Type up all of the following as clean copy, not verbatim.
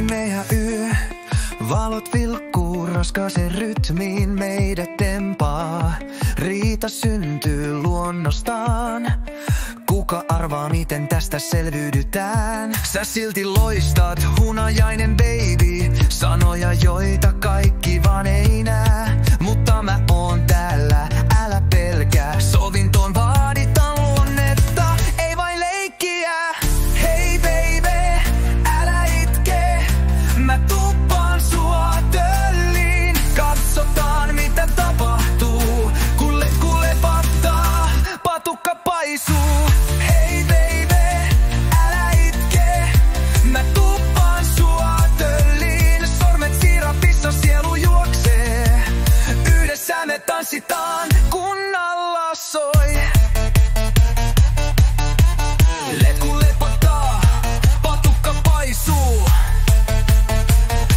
pimeä yö, valot vilkkuu raskaaseen rytmiin meidät tempaa. Riita syntyy luonnostaan. Kuka arvaa, miten tästä selviydytään? Sä silti loistat, hunajainen baby. Sanoja, joita kaikki vaan ei näe. Mutta mä oon täällä, älä pelkää. Sovintoon vaaditaan luonnetta, ei vain leikkiä. Hei baby, älä itke. Mä tuppaan sua tölliin. Katsotaan mitä tapahtuu, kun letku lepattaa, patukka paisuu. Me tanssitaan, kun alla soi. Letku lepattaa, patukka paisuu.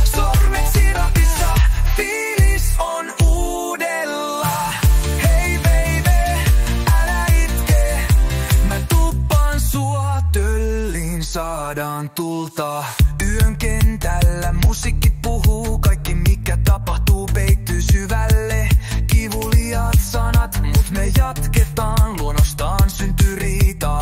Sormet sirapissa, fiilis on uudella. Hei baby, älä itke. Mä tuppaan sua tölliin, saadaan tulta. Yön kentällä musiikki puhuu, kaikki mikä tapahtuu peittyy syvälle. Kivuliaat sanat, mut me jatketaan. Luonnostaan syntyy riitaa,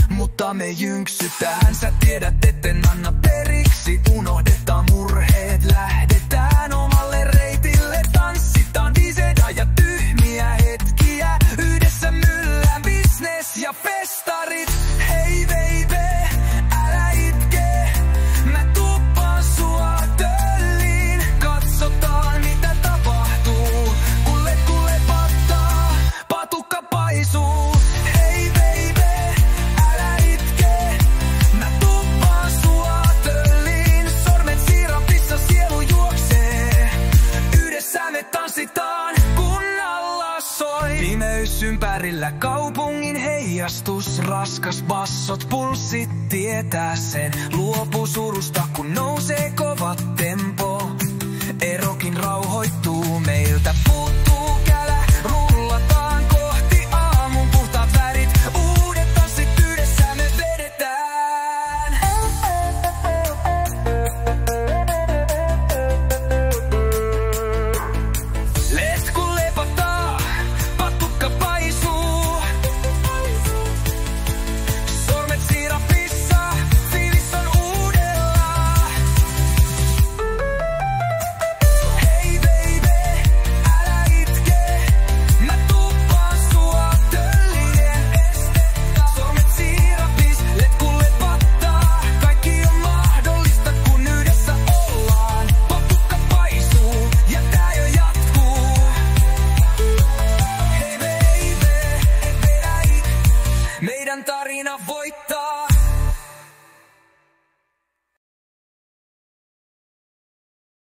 mutta me jynksytään. Sä tiedät, etten anna periksi. Unohdetaan murheet, lähdetään omalle reitille. Tanssitaan viiseda ja tyhmiä hetkiä. Yhdessä myllään business ja festarit. Hei baby, älä itke. Mä tuppaan sua tölliin. Katsotaan mitä tapahtuu, kun letku lepattaa, patukka paisuu. Hei baby, älä itke. Mä tuppaan sua tölliin. Sormet siirapissa, sielu juoksee. Yhdessä me tanssitaan, kun alla soi. Pimeys ympärillä, kaupungin heijastus. Raskas bassot, pulssit tietää sen. Luopu surusta, kun nousee kova tempo. Erokin rauhoittuu, meiltä puuttuu kälä. Rullataan kohti aamun puhtaat värit. Uudet tanssit yhdessä me vedetään. Letku lepattaa, patukka paisuu. Sormet siirapissa, fiilis on uudella. Hei baby, älä itke. Mä tuppaan sua tölliin. Sormet siirapis, letku lepattaa. Kaikki on mahdollista, kun yhdessä ollaan. Patukka paisuu ja tää jo jatkuu. Hei baby, meidän tarina voittaa.